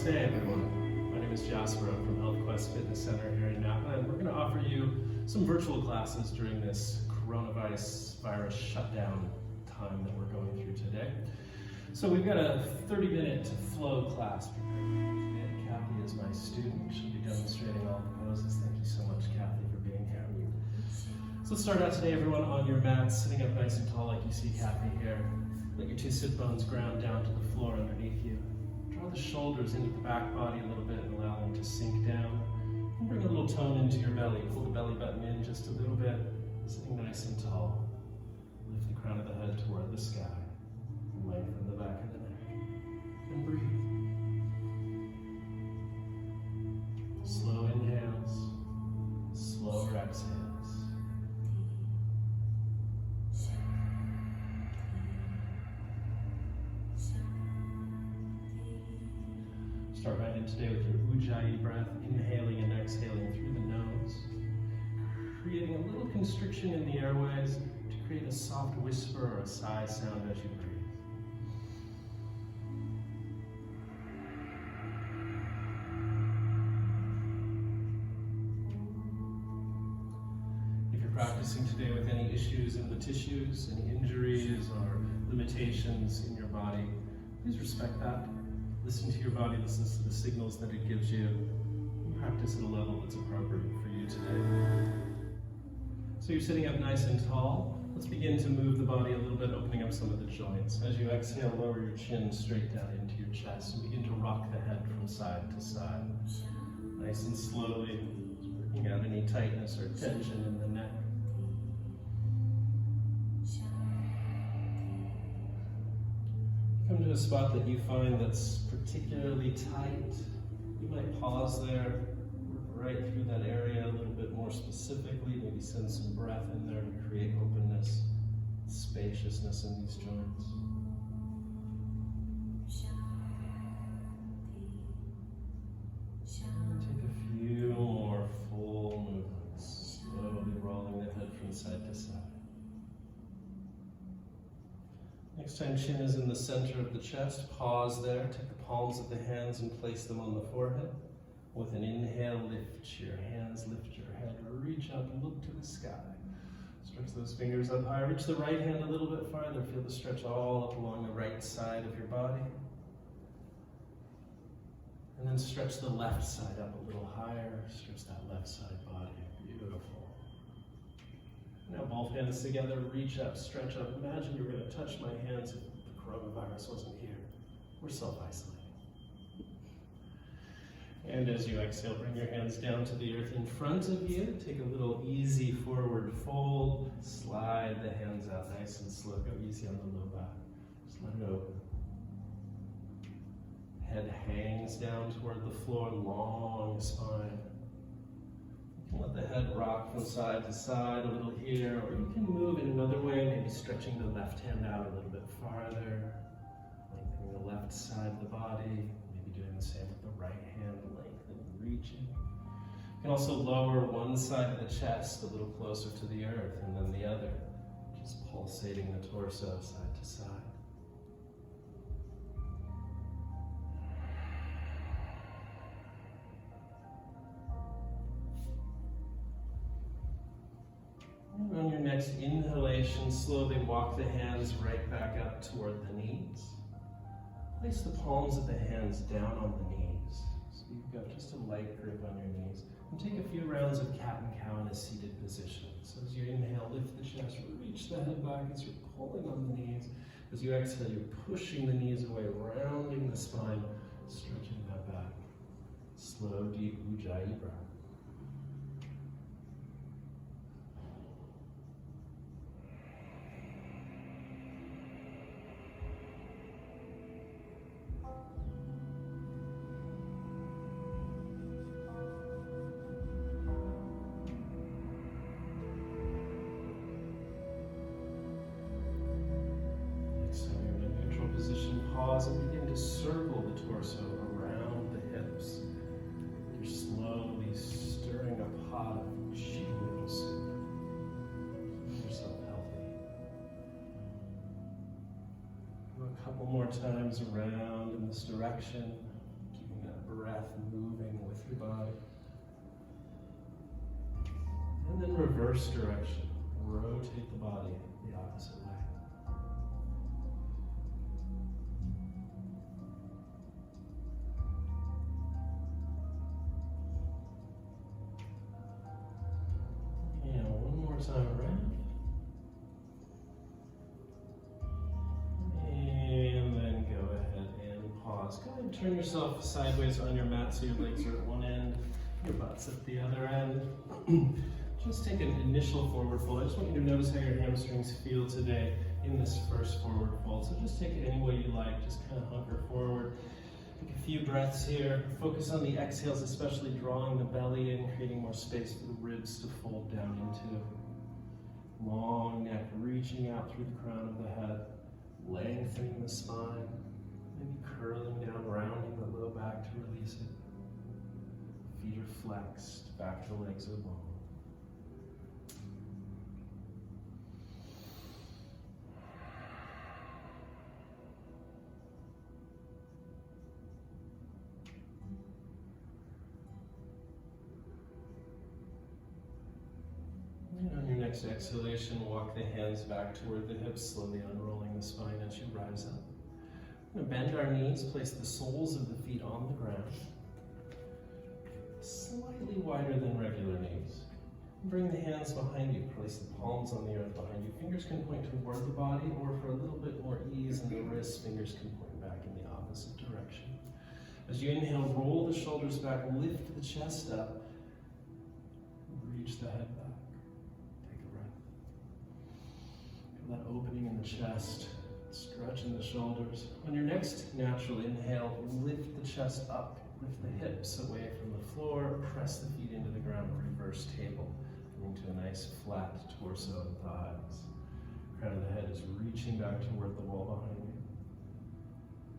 Namaste, everyone. My name is Jasper. I'm from Health Quest Fitness Center here in Napa, and we're going to offer you some virtual classes during this coronavirus shutdown time that we're going through today. So we've got a 30-minute flow class prepared. Kathy is my student. She'll be demonstrating all the poses. Thank you so much, Kathy, for being here. So let's start out today, everyone, on your mats, sitting up nice and tall like you see Kathy here. Let your two sit bones ground down to the floor underneath you. Draw the shoulders into the back body a little bit and allow them to sink down. And bring a little tone into your belly. Pull the belly button in just a little bit, sitting nice and tall. Lift the crown of the head toward the sky. Lengthen the back of the neck. And breathe. Slow inhales, slower exhales. Start right in today with your Ujjayi breath, inhaling and exhaling through the nose, creating a little constriction in the airways to create a soft whisper or a sigh sound as you breathe. If you're practicing today with any issues in the tissues, any injuries or limitations in your body, please respect that. Listen to your body, listen to the signals that it gives you, and practice at a level that's appropriate for you today. So you're sitting up nice and tall. Let's begin to move the body a little bit, opening up some of the joints. As you exhale, lower your chin straight down into your chest and begin to rock the head from side to side. Nice and slowly, working out any tightness or tension in the neck. Come to a spot that you find that's particularly tight. You might pause there, work right through that area a little bit more specifically, maybe send some breath in there to create openness, spaciousness in these joints. Take a few more full movements, slowly rolling the head from side to side. Next time chin is in the center of the chest, pause there, take the palms of the hands and place them on the forehead. With an inhale, lift your hands, lift your head, reach up and look to the sky. Stretch those fingers up high, reach the right hand a little bit farther, feel the stretch all up along the right side of your body. And then stretch the left side up a little higher, stretch that left side body, beautiful. Now both hands together, reach up, stretch up. Imagine you're going to touch my hands if the coronavirus wasn't here. We're self-isolating. And as you exhale, bring your hands down to the earth in front of you. Take a little easy forward fold. Slide the hands out nice and slow. Go easy on the low back. Just let it open. Head hangs down toward the floor, long spine. Let the head rock from side to side a little here, or you can move in another way, maybe stretching the left hand out a little bit farther, lengthening the left side of the body, maybe doing the same with the right hand, lengthening, reaching. You can also lower one side of the chest a little closer to the earth, and then the other, just pulsating the torso side to side. On your next inhalation, slowly walk the hands right back up toward the knees. Place the palms of the hands down on the knees. So you've got just a light grip on your knees. And take a few rounds of cat and cow in a seated position. So as you inhale, lift the chest, reach the head back as you're pulling on the knees. As you exhale, you're pushing the knees away, rounding the spine, stretching that back. Slow, deep Ujjayi breath. Pause and begin to circle the torso around the hips. You're slowly stirring a pot of cheap noodle soup. Keep yourself healthy. Go a couple more times around in this direction, keeping that reverse direction. Rotate the body the opposite way. And one more time around. And then go ahead and pause. Go ahead and turn yourself sideways on your mat so your legs are at one end, your butt's at the other end. Just take an initial forward fold. I just want you to notice how your hamstrings feel today in this first forward fold. So just take it any way you like. Just kind of hunker forward. Take a few breaths here. Focus on the exhales, especially drawing the belly in, creating more space for the ribs to fold down into. Long neck, reaching out through the crown of the head, lengthening the spine, maybe curling down, rounding the low back to release it. Feet are flexed, back to legs are long. And on your next exhalation, walk the hands back toward the hips, slowly unrolling the spine as you rise up. We're going to bend our knees, place the soles of the feet on the ground, slightly wider than regular knees. Bring the hands behind you, place the palms on the earth behind you. Fingers can point toward the body, or for a little bit more ease in the wrists, fingers can point back in the opposite direction. As you inhale, roll the shoulders back, lift the chest up, reach the head back. That opening in the chest, stretching the shoulders. On your next natural inhale, lift the chest up, lift the hips away from the floor, press the feet into the ground, reverse table, coming to a nice flat torso and thighs. Crown of the head is reaching back toward the wall behind you.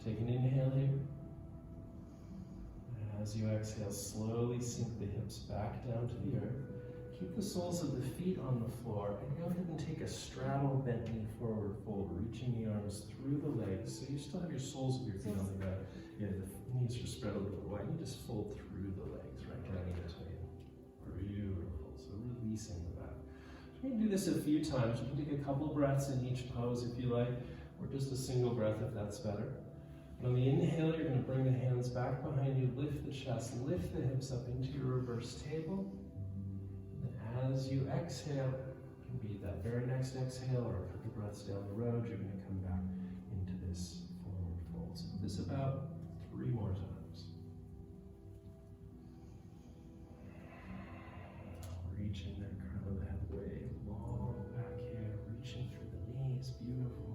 Take an inhale here. As you exhale, slowly sink the hips back down to the earth. Keep the soles of the feet on the floor, and go ahead and take a straddle bent knee forward fold, reaching the arms through the legs. So you still have your soles of your feet on the ground. Yeah, the knees are spread a little bit wide. You just fold through the legs, right down into it. Beautiful. So releasing the back. So you can do this a few times. You can take a couple breaths in each pose if you like, or just a single breath if that's better. And on the inhale, you're going to bring the hands back behind you, lift the chest, lift the hips up into your reverse table. As you exhale, it can be that very next exhale or a couple breaths down the road, you're going to come back into this forward fold. So this about 3 more times. Reaching that crown of the head way long back here, reaching through the knees, beautiful.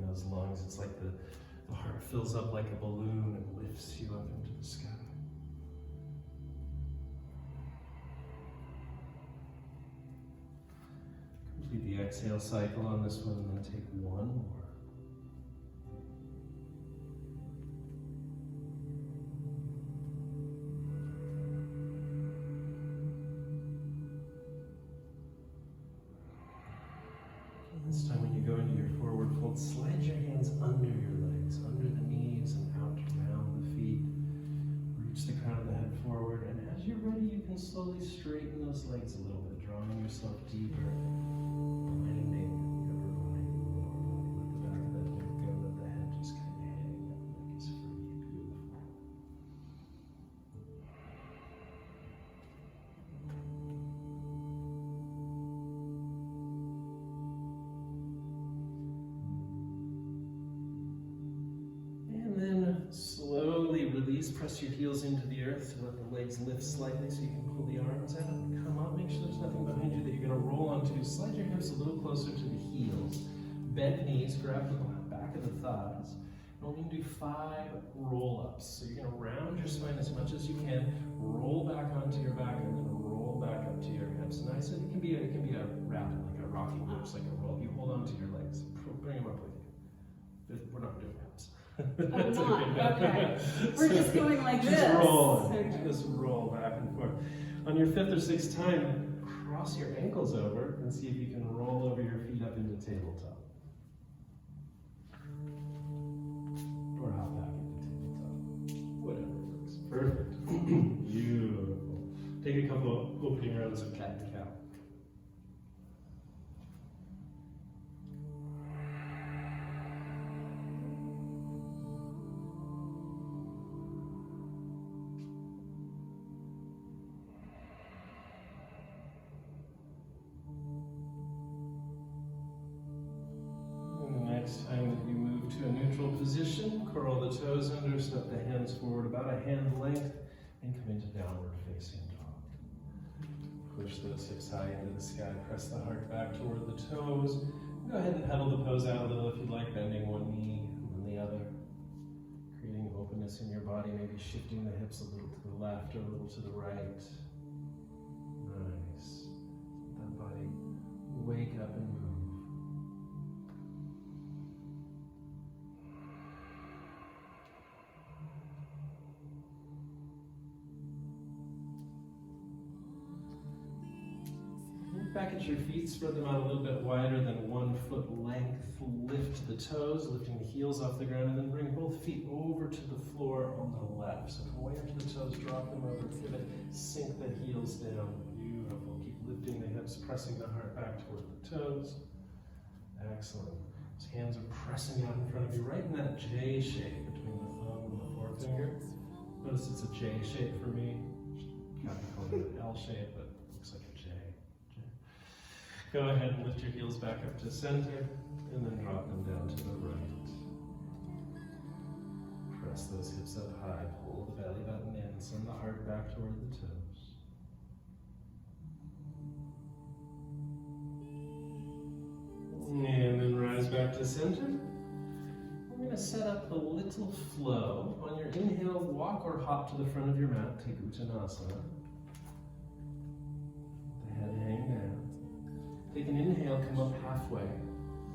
Those lungs, it's like the heart fills up like a balloon and lifts you up into the sky. Complete the exhale cycle on this one and then take one more. This time when you go into your forward fold, slide your hands under your legs, under the knees and out around the feet. Reach the crown of the head forward, and as you're ready, you can slowly straighten those legs a little bit, drawing yourself deeper, binding the upper body, the lower body. Let the back of that neck go, let the head just kind of hang, that neck is free, beautiful. Slowly release, press your heels into the earth to let the legs lift slightly so you can pull the arms out. Come up, make sure there's nothing behind you that you're going to roll onto. Slide your hips a little closer to the heels. Bend knees, grab the back of the thighs. And we're going to do 5 roll-ups. So you're going to round your spine as much as you can, roll back onto your back, and then roll back up to your hips. Nice. It can be a rapid, like a rocking horse, like a roll. You hold on to your legs. Bring them up with you. We're not doing reps. I'm not. Okay. We're just going like just this. Roll. Okay. Just roll back and forth. On your 5th or 6th time, cross your ankles over and see if you can roll over your feet up into tabletop. or hop back into tabletop. Whatever works. Perfect. Beautiful. Take a couple of opening rounds of cat and cow. Next time that you move to a neutral position, curl the toes under, step the hands forward about a hand length, and come into downward facing dog. Push those hips high into the sky, press the heart back toward the toes. Go ahead and pedal the pose out a little if you'd like, bending one knee and then the other. Creating openness in your body, maybe shifting the hips a little to the left or a little to the right. Nice. Let that body wake up and move. Back at your feet, spread them out a little bit wider than 1 foot length. Lift the toes, lifting the heels off the ground, and then bring both feet over to the floor on the left. So from way up to the toes, drop them over, pivot, sink the heels down. Beautiful. Keep lifting the hips, pressing the heart back toward the toes. Excellent. Those hands are pressing out in front of you, right in that J shape between the thumb and the forefinger. Notice it's a J shape for me. Kind of call it an L shape, but it looks like a J. Go ahead and lift your heels back up to center, and then drop them down to the right. Press those hips up high, pull the belly button in, send the heart back toward the toes. And then rise back to center. We're going to set up a little flow. On your inhale, walk or hop to the front of your mat, take Uttanasana. The head hang down. Take an inhale, come up halfway.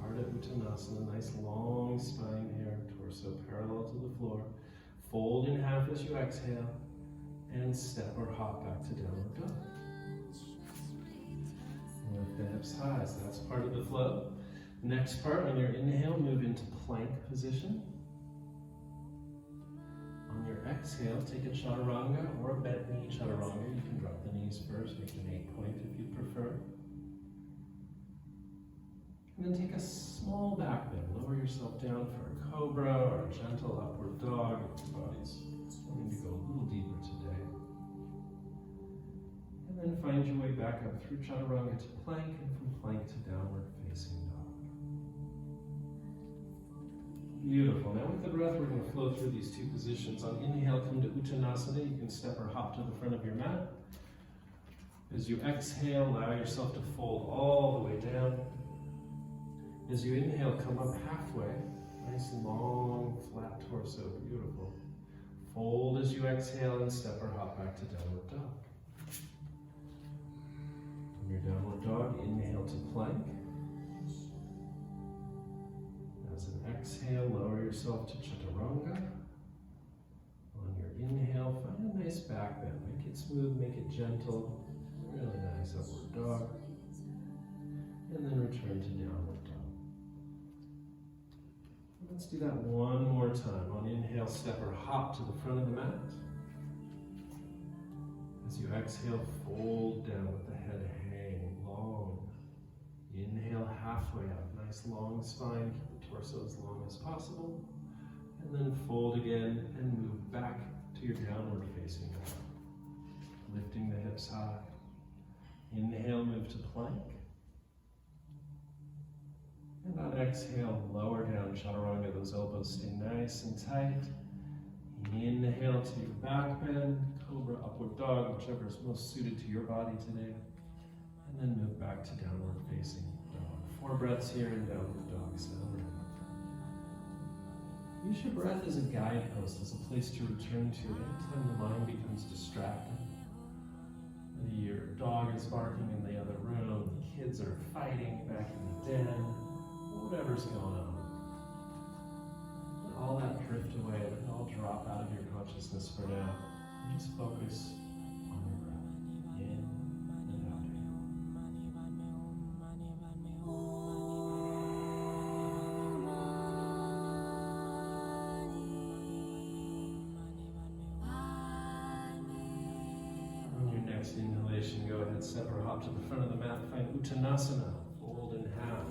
Ardha Uttanasana, nice long spine here, torso parallel to the floor. Fold in half as you exhale, and step or hop back to downward dog. Lift the hips high, so that's part of the flow. Next part, on your inhale, move into plank position. On your exhale, take a chaturanga or a bent knee chaturanga. You can drop the knees first, make an 8-point if you prefer. And then take a small back bend. Lower yourself down for a cobra or a gentle upward dog if your body's wanting to go a little deeper today. And then find your way back up through chaturanga to plank, and from plank to downward facing dog. Beautiful. Now with the breath, we're going to flow through these two positions. On inhale, come to Uttanasana. You can step or hop to the front of your mat. As you exhale, allow yourself to fold all the way down. As you inhale, come up halfway. Nice long, flat torso. Beautiful. Fold as you exhale and step or hop back to downward dog. From your downward dog, inhale to plank. As an exhale, lower yourself to chaturanga. On your inhale, find a nice back bend. Make it smooth, make it gentle. Really nice upward dog. And then return to downward dog. Let's do that one more time. On inhale, step or hop to the front of the mat. As you exhale, fold down with the head hanging long. Inhale halfway up. Nice long spine. Keep the torso as long as possible. And then fold again and move back to your downward facing dog. Lifting the hips high. Inhale, move to plank. And on exhale, lower down chaturanga. Those elbows stay nice and tight. Inhale to your back bend, cobra, upward dog, whichever is most suited to your body today. And then move back to downward facing dog. 4 breaths here in downward dog. Settle in. Use your breath as a guidepost, as a place to return to anytime the mind becomes distracted. Your dog is barking in the other room, the kids are fighting back in the den. Whatever's going on. Let all that drift away, let it all drop out of your consciousness for now. And just focus on your breath. In and out. to the front of the mat, find Uttanasana, fold in half.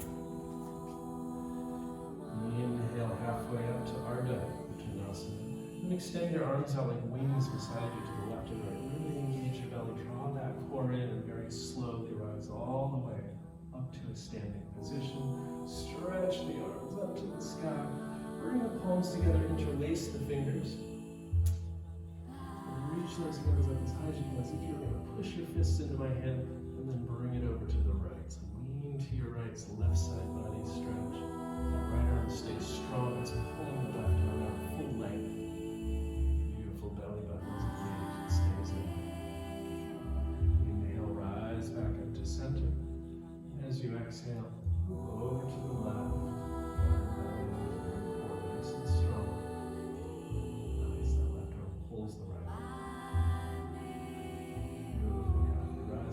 Inhale halfway up to Ardha Uttanasana. And extend your arms out like wings beside you to the left and right. Really engage your belly, draw that core in, and very slowly rise all the way up to a standing position. Stretch the arms up to the sky. Bring the palms together, interlace the fingers. Reach those hands up as high as you can, as if you're going to push your fists into my hand, and then bring it over to the right. So lean to your right, so left side body stretch. That right arm stays strong, it's pulling the left arm out full length. Beautiful belly button is engaged, it stays in. Inhale, rise back up to center. As you exhale, move over to the left. Nice and strong. Nice, that left arm pulls the right.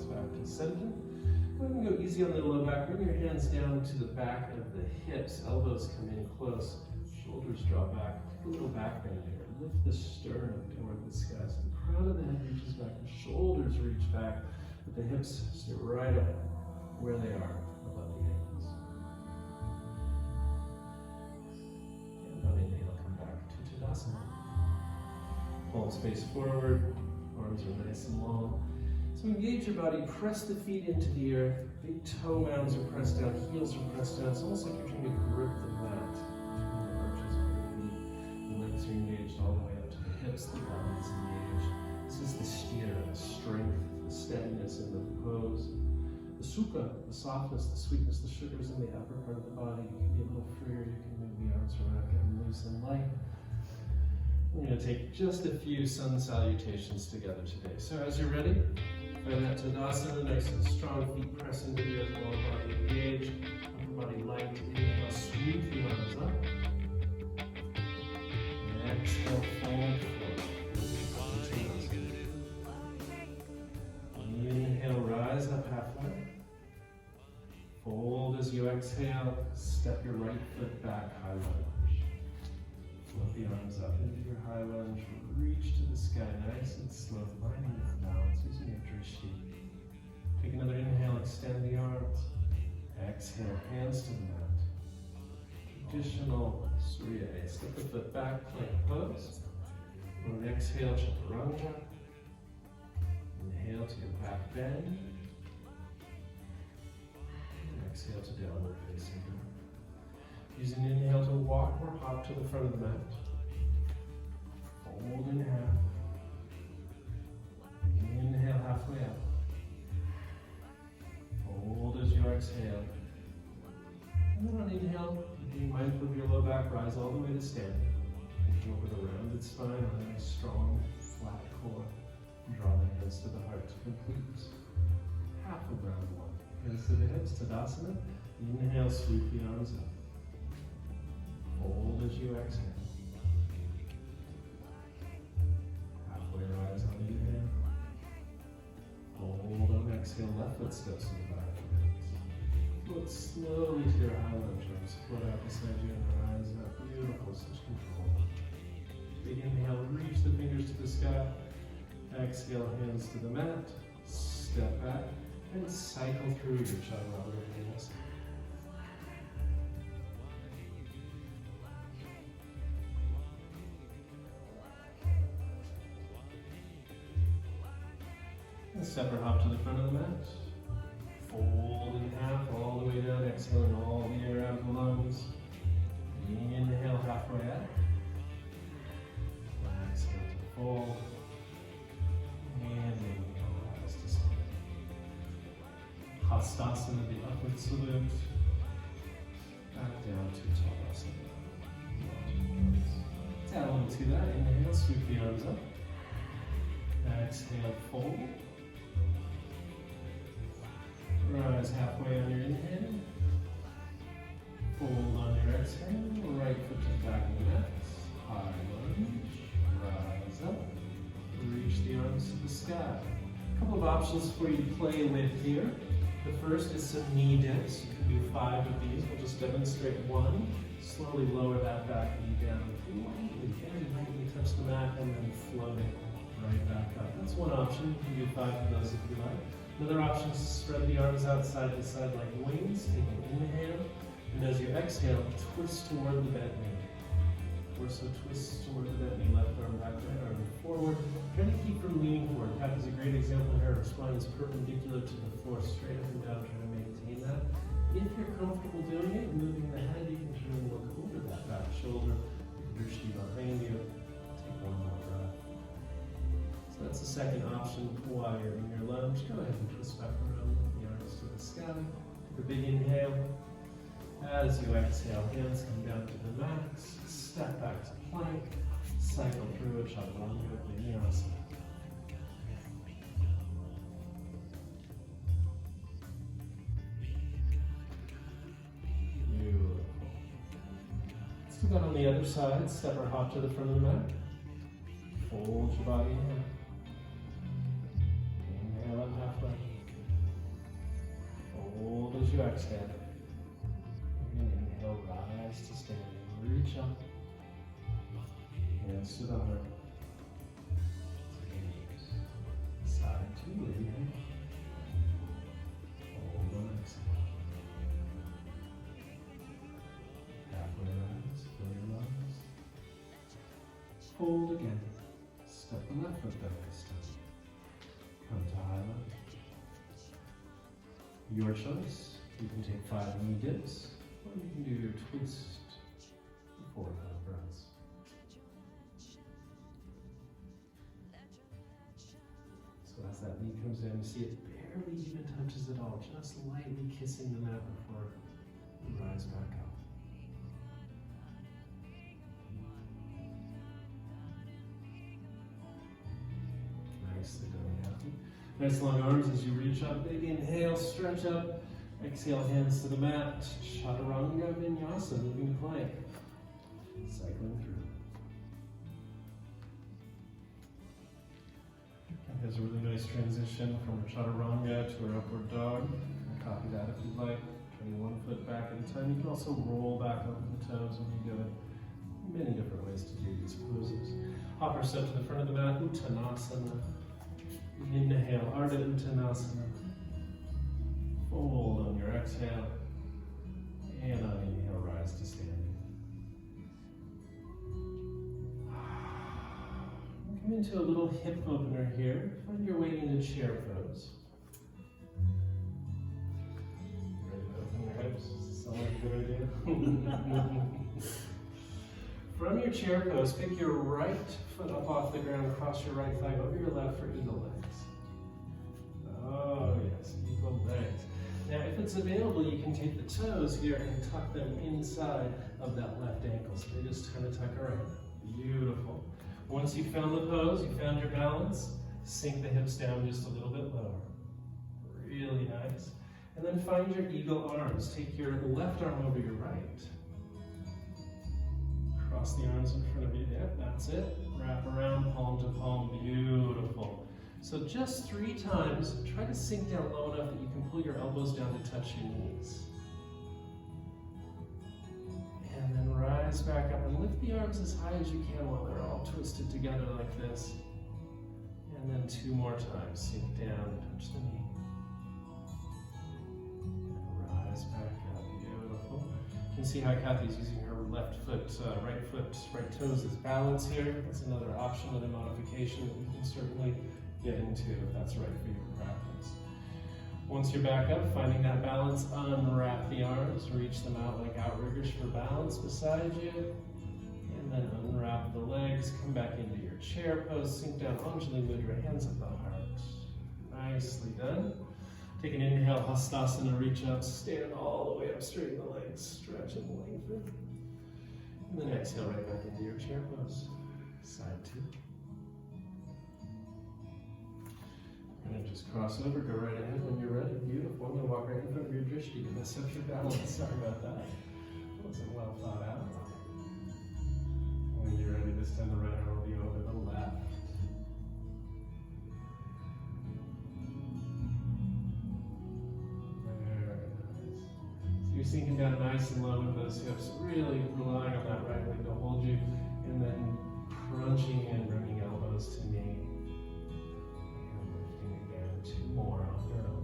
Back to center. Go ahead and go easy on the low back. Bring your hands down to the back of the hips. Elbows come in close. Shoulders draw back. Take a little back bend here. Lift the sternum toward the sky. So the crown of the head reaches back. The shoulders reach back. But the hips stay right up where they are above the ankles. And on inhale, come back to Tadasana. Palms face forward. Arms are nice and long. So engage your body, press the feet into the earth, big toe mounds are pressed down, heels are pressed down. It's almost like you're trying to grip the mat between the arches of your feet. The legs are engaged all the way up to the hips, the belly is engaged. This is the steer, the strength, the steadiness in the pose. The sukha, the softness, the sweetness, the sugars in the upper part of the body. You can be a little freer, you can move the arms around, get them loose and light. We're going to take just a few sun salutations together today. So as you're ready, find that Tadasana, nice and strong, feet press into the earth, lower body engaged, upper body light. Inhale, sweep the arms up. And exhale, fold forward. Inhale, rise up halfway. Fold as you exhale, step your right foot back, high lunge. Float the arms up into your high lunge, reach to the sky nice and slow, finding that balance using your drishti. Take another inhale, extend the arms. Exhale, hands to the mat. Traditional Surya. Step the foot back, plank pose. On an exhale, chaturanga. Inhale to your back bend. And exhale to downward facing dog. Use an inhale to walk or hop to the front of the mat. Fold in half. Inhale halfway up. Fold as you exhale. And then on inhale, being mindful of your low back, rise all the way to standing. Go with a rounded spine on a nice strong, flat core. Draw the hands to the heart to complete half of round one. Hands to the hips, Tadasana. Inhale, sweep the arms up. Fold as you exhale. Halfway rise on inhale. Hold on exhale, left foot steps in the back. Float slowly to your high lunge arms. Float out beside you and rise up. Beautiful, such control. Big inhale, reach the fingers to the sky. Exhale, hands to the mat. Step back and cycle through your chaturanga vinyasa. Step or hop to the front of the mat. Fold in half all the way down, exhaling all the air out of the lungs. Inhale halfway up. Exhale to fold. And inhale, rise to stand. Hastasana, the upward salute. Back down to Tadasana. Let's add on to that. Inhale, sweep the arms up. Exhale, fold. Rise halfway on your inhale. Fold on your exhale. Right foot to the back of the mat. High lunge. Rise up. Reach the arms to the sky. A couple of options for you to play with here. The first is some knee dips. You can do 5 of these. We'll just demonstrate one. Slowly lower that back knee down. Lightly, very lightly touch the mat and then float it right back up. That's one option. You can do 5 of those if you like. Another option is to spread the arms out side to side like wings. Take an inhale, and as you exhale, twist toward the bent knee. Torso twists toward the bent knee, left arm back, right arm forward. Try to keep from leaning forward. Cat is a great example here. Our spine is perpendicular to the floor, straight up and down. Try to maintain that. If you're comfortable doing it, moving the head, you can try and look over that back shoulder. Your drishti behind you. Take one more breath. So that's the second option while you're in your lunge. Go ahead and twist back around, lift the arms to the sky. Take a big inhale. As you exhale, hands come down to the max. Step back to plank. Cycle through a chaturanga vinyasa. Beautiful. Let's do that on the other side. Step or hop to the front of the mat. Fold your body in. Inhale up halfway. Fold as you exhale. And inhale, rise to standing. Reach up. Hands to the heart. Side to inhale. Hold on exhale. Halfway rise, fill your lungs. Hold again. Step the left foot back this time. Come to high lunge. Your choice. You can take 5 knee dips, or you can do your twist before that breaths. So as that knee comes in, you see it barely even touches it all, just lightly kissing the mat before you rise back up. Nicely done, Kathy. Nice long arms as you reach up. Big inhale, stretch up. Exhale, hands to the mat. Chaturanga vinyasa, moving plank. Cycling through. There's a really nice transition from chaturanga to our upward dog. You can copy that if you'd like. Turning one foot back at a time. You can also roll back over the toes when you do it. Many different ways to do these poses. Hop our step to the front of the mat. Uttanasana. Inhale, Ardha Uttanasana. Fold on your exhale. And on inhale, rise to standing. Come into a little hip opener here. Find your way into chair pose. Ready to open your hips? Does this sound like a good idea? From your chair pose, pick your right foot up off the ground, cross your right thigh over your left for eagle legs. Oh yes, eagle legs. Now if it's available, you can take the toes here and tuck them inside of that left ankle. So they just kind of tuck around. Beautiful. Once you've found the pose, you found your balance, sink the hips down just a little bit lower. Really nice. And then find your eagle arms. Take your left arm over your right. Cross the arms in front of you. Yep, that's it. Wrap around, palm to palm. Beautiful. So just 3 times, try to sink down low enough that you can pull your elbows down to touch your knees. And then rise back up and lift the arms as high as you can while they're all twisted together like this. And then 2 more times. Sink down, touch the knee. And rise back up. Beautiful. You can see how Kathy's using her left foot, right toes as balance here. That's another option with a modification that we can certainly get into if that's right for your practice. Once you're back up, finding that balance, unwrap the arms, reach them out like outriggers for balance beside you, and then unwrap the legs, come back into your chair pose, sink down, Anjali, move your hands up the heart. Nicely done. Take an inhale, Hastasana, reach up, stand all the way up, straighten the legs, stretch and lengthen. And then exhale right back into your chair pose. Side 2. And just cross over, go right ahead when you're ready. Beautiful. I'm going to walk right in front of your drishti to mess up your balance. Sorry about that. Wasn't well thought out. When you're ready, this time the right arm will be over the left. Very nice. So you're sinking down nice and low with those hips, really relying on that right leg to hold you, and then crunching in, bringing elbows to knee. 2 more on your own.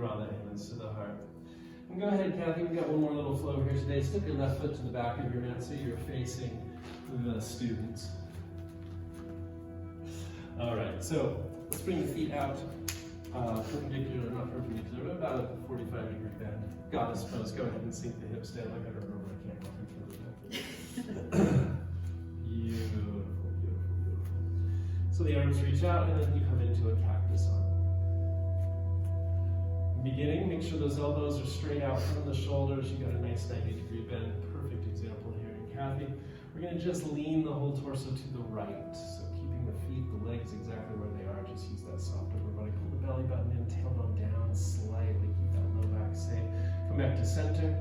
draw the hands to the heart. And go ahead, Kathy, we've got one more little flow here today. Step your left foot to the back of your mat so you're facing the students. All right, so let's bring the feet out. Perpendicular, not perpendicular, but about a 45-degree bend. Goddess pose. Go ahead and sink the hips down. I gotta remember I can't walk into the back. Beautiful, beautiful, beautiful. So the arms reach out, and then you come into a cactus arm. Beginning, make sure those elbows are straight out from the shoulders. You got a nice 90-degree bend. Perfect example here in Kathy. We're gonna just lean the whole torso to the right. So keeping the feet, the legs exactly where they are. Just use that soft upper body. Pull the belly button in, tailbone down slightly. Keep that low back safe. Come back to center,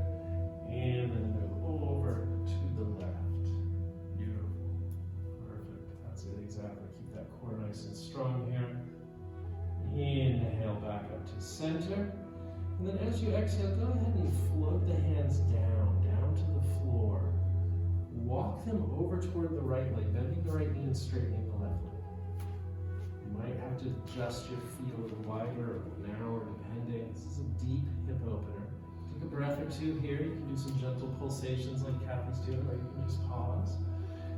and then move over to the left. Beautiful. Perfect. That's it, exactly. Keep that core nice and strong here. Inhale back up to center. And then as you exhale, go ahead and float the hands down to the floor. Walk them over toward the right leg, bending the right knee and straightening the left leg. You might have to adjust your feet a little wider or narrower depending. This is a deep hip opener. Take a breath or two here. You can do some gentle pulsations like Kathy's doing, or you can just pause.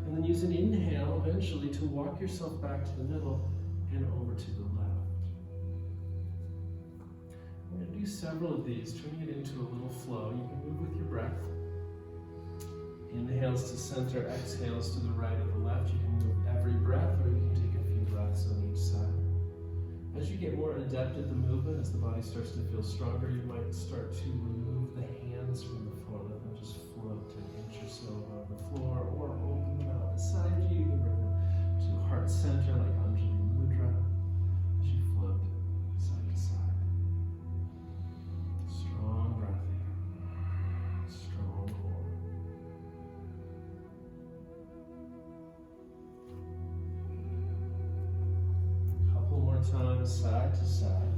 And then use an inhale eventually to walk yourself back to the middle and over to the left. We're going to do several of these, turning it into a little flow. You can move with your breath. Inhales to center, exhales to the right or the left. You can move every breath, or you can take a few breaths on each side. As you get more adept at the movement, as the body starts to feel stronger, you might start to remove the hands from the floor. Let them just float an inch or so above the floor, or open them out beside you. You can bring them to heart center, like Anjali Mudra, as you float side to side. Strong breath here. Strong core. Couple more times, side to side.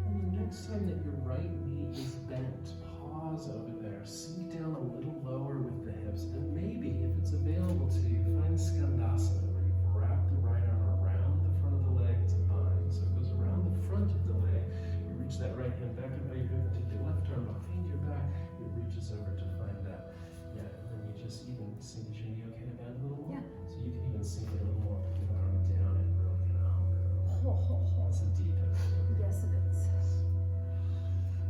And the next time that your right knee is bent, pause over there. Sink down a little lower with the hips. And maybe, if it's available to you, find Skandasana, where you wrap the right arm around the front of the leg. It's a bind, so it goes around the front of the leg. You reach that right hand back up by your hip, and take your left arm behind your back. It reaches over to find that. Yeah, and then you just even sink your knee okay to bend a little more? Yeah. So you can even sink it a little more, put the arm down and really kind of That's a deep hip. Yes, it is.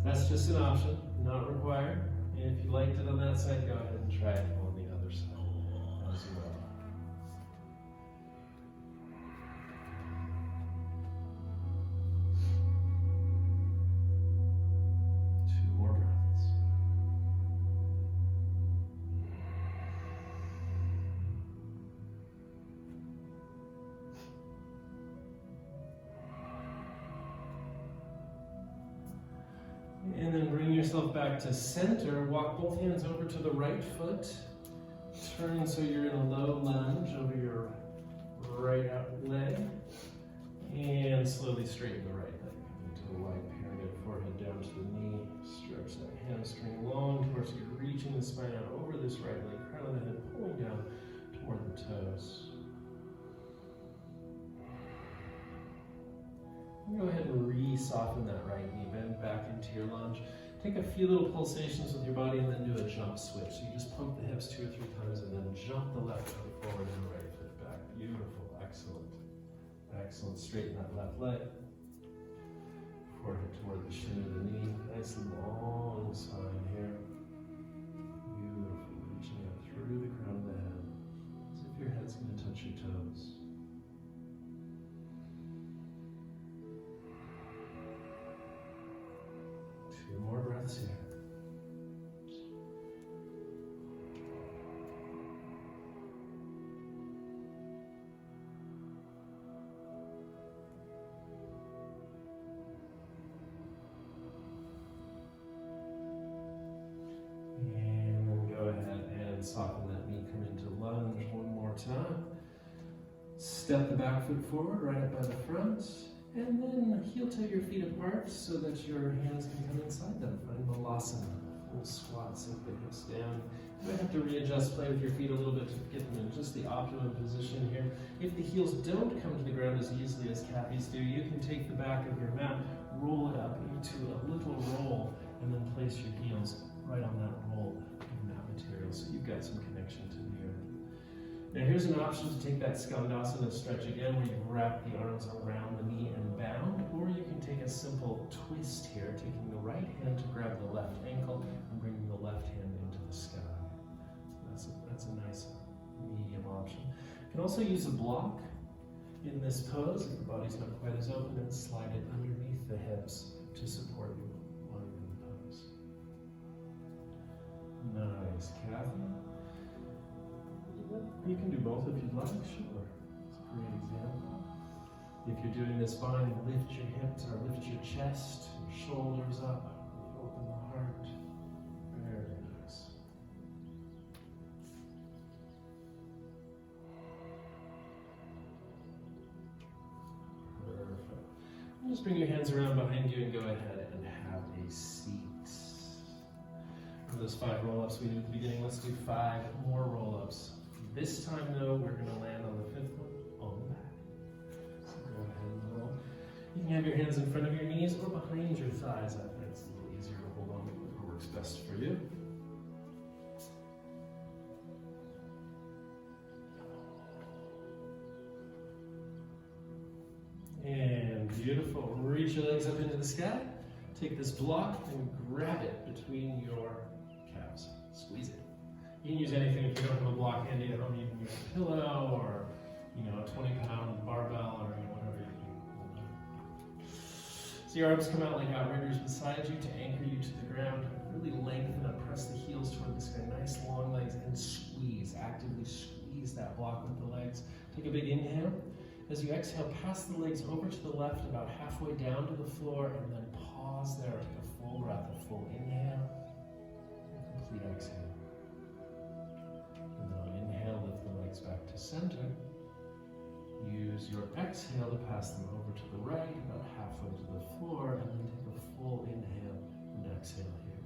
That's just an option, not required. And if you liked it on that side, go ahead and try it on the other side as well. Two more breaths. And then bring yourself back to center. Walk both hands over to the right foot. Turn so you're in a low lunge over your right leg. And slowly straighten the right leg into a wide pyramid, forehead down to the knee. Stretch that hamstring long towards you, reaching the spine out over this right leg, crown of the head pulling down toward the toes. Go ahead and re-soften that right knee, bend back into your lunge. Take a few little pulsations with your body and then do a jump switch. So you just poke the hips 2 or 3 times and then jump the left foot forward and the right foot back. Beautiful, excellent. Excellent, straighten that left leg. Forehead toward the shin of the knee. Nice long spine here. Beautiful, reaching out through the crown of the head. As if your head's going to touch your toes. More breaths here. And then go ahead and soften that knee, come into lunge one more time. Step the back foot forward, right up by the front. And then heel toe your feet apart so that your hands can come inside them. Find Malasana, We'll squat, sink the hips down. You might have to readjust, play with your feet a little bit to get them in just the optimum position here. If the heels don't come to the ground as easily as Kathy's do, you can take the back of your mat, roll it up into a little roll, and then place your heels right on that roll of mat material, so you've got some connection to the earth. Now here's an option to take that skandasana stretch again, where you wrap the arms around the knee and bound, or you can take a simple twist here, taking the right hand to grab the left ankle and bringing the left hand into the sky. So that's a nice medium option. You can also use a block in this pose if the body's not quite as open, and slide it underneath the hips to support you while you're in the pose. Nice, Kathy. You can do both if you'd like, sure. It's a great example. If you're doing this fine, lift your hips or lift your chest, your shoulders up, open the heart. Very nice. Perfect. Just bring your hands around behind you and go ahead and have a seat. For those 5 roll-ups we did at the beginning, let's do 5 more roll-ups. This time, though, we're going to land on the 5th one on the back. So go ahead and roll. You can have your hands in front of your knees or behind your thighs. I think it's a little easier to hold on, whatever works best for you. And beautiful. Reach your legs up into the sky. Take this block and grab it between your calves. Squeeze it. You can use anything. If you don't have a block handy at home, you can use a pillow or, a 20-pound barbell or whatever you can. So your arms come out like outriggers beside you to anchor you to the ground. Really lengthen up, press the heels toward the sky. Nice long legs, and squeeze. Actively squeeze that block with the legs. Take a big inhale. As you exhale, pass the legs over to the left about halfway down to the floor, and then pause there. Take a full breath, a full inhale, and complete exhale. And then on inhale, lift the legs back to center. Use your exhale to pass them over to the right, about halfway to the floor, and then take a full inhale and exhale here.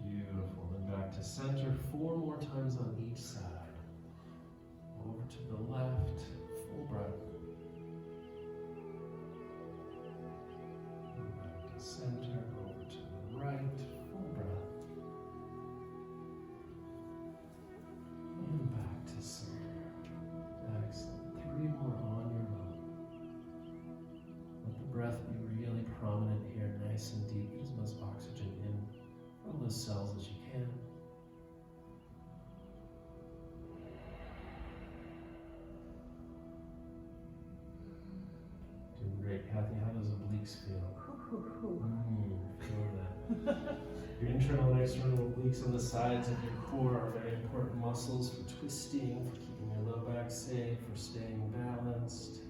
Beautiful. Then back to center 4 more times on each side. Over to the left, full breath. And back to center, over to the right, full breath. And back to center. Excellent. 3 more on your own. Let the breath be really prominent here, nice and deep. Get as much oxygen in all those cells as you can. Great, Kathy. How does obliques feel? Feel that. Your internal and external obliques on the sides of your core are very important muscles for twisting, for keeping your low back safe, for staying balanced.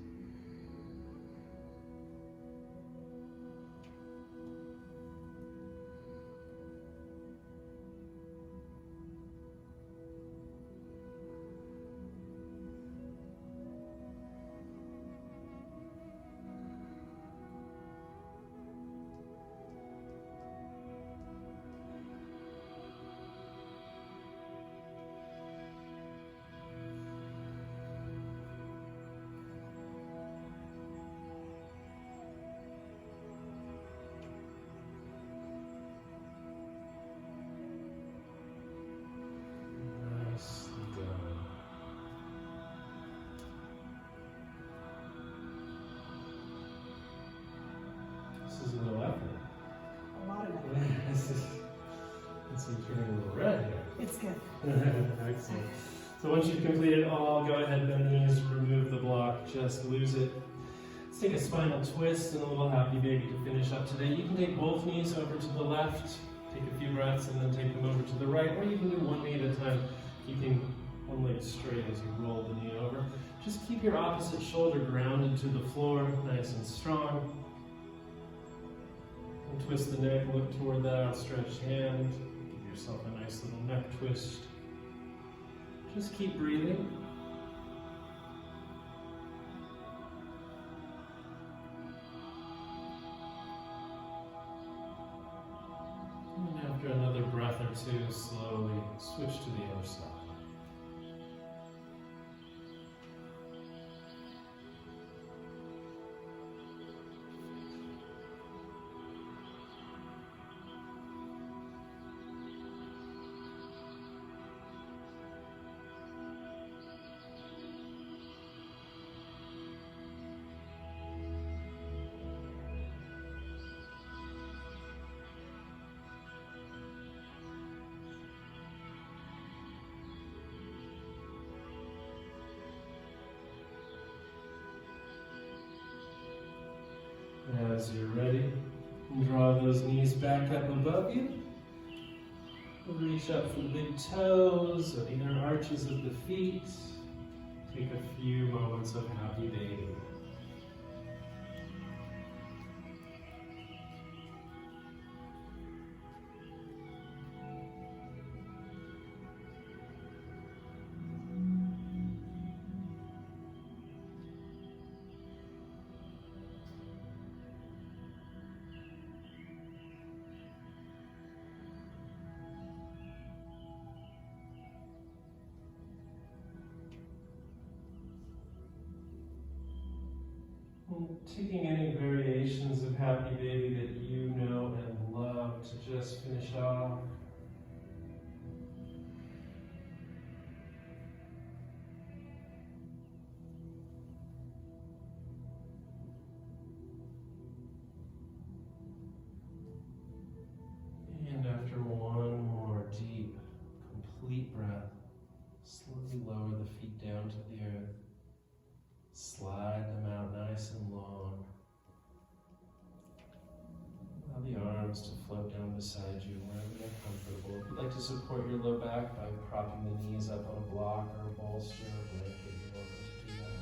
This is a little effort. A lot of it. It's turning a little red here. It's good. Excellent. So once you've completed all, go ahead, bend the knees, remove the block, just lose it. Let's take a spinal twist and a little happy baby to finish up today. You can take both knees over to the left, take a few breaths, and then take them over to the right, or you can do one knee at a time, keeping one leg straight as you roll the knee over. Just keep your opposite shoulder grounded to the floor, nice and strong. And twist the neck, look toward that outstretched hand. Give yourself a nice little neck twist. Just keep breathing. to slowly switch to the other side. As you're ready, draw those knees back up above you. Reach up for the big toes, or the inner arches of the feet. Take a few moments of happy baby. Taking any variations of happy baby that you know and love to just finish off. And after one more deep, complete breath, slowly lower the feet down to the earth. Slide them out nice and long. Allow the arms to float down beside you wherever they're comfortable. If you'd like to support your low back by propping the knees up on a block or a bolster or a blanket, you're welcome to do that.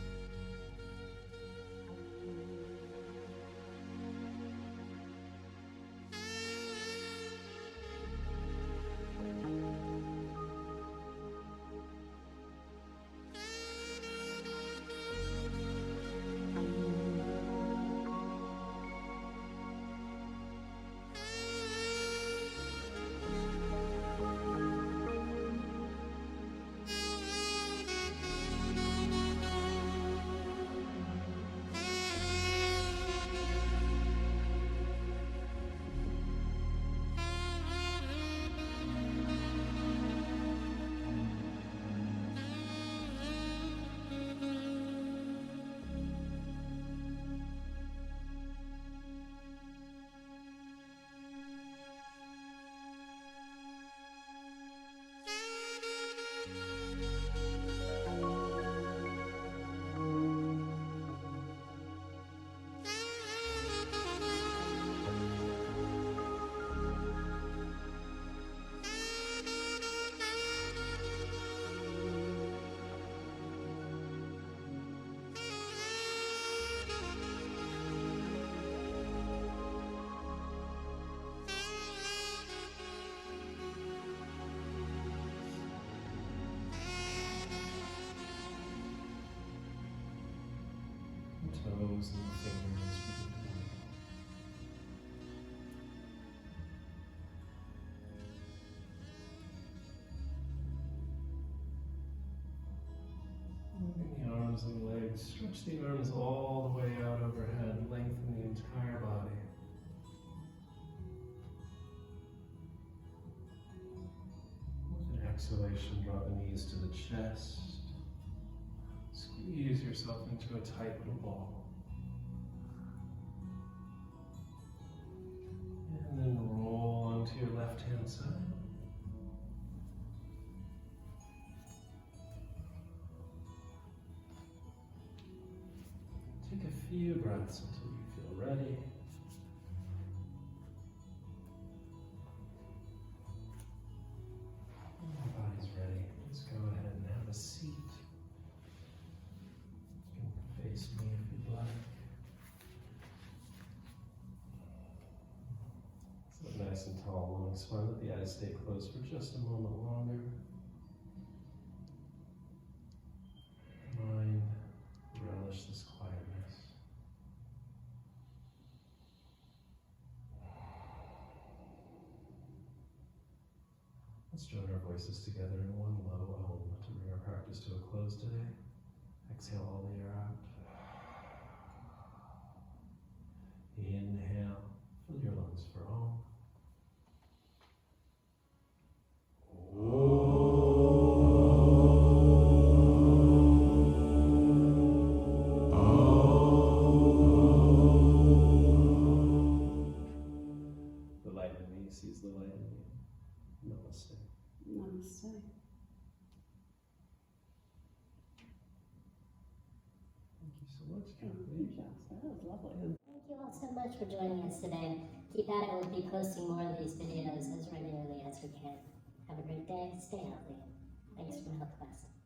Toes and the fingers. Moving the arms and legs, stretch the arms all the way out overhead, lengthen the entire body. With an exhalation, draw the knees to the chest. Squeeze yourself into a tight little ball. And then roll onto your left-hand side. Take a few breaths until you feel ready. Your body's ready. Let's go ahead and have a seat. You can face me if you'd like. Sit nice and tall, long spine. Let the eyes stay closed for just a moment longer. Mind, relish this quietness. Let's join our voices together in one low om to bring our practice to a close today. Exhale all the air out. Inhale, fill your lungs for om. The light in me sees the light in you. Namaste. Namaste. Thank you so much, Thank Kathy. you, Jasper. That was lovely. Thank you all so much for joining us today. Keep at it. We'll be posting more of these videos as regularly as we can. Have a great day. Stay healthy. Thanks from HealthQuest.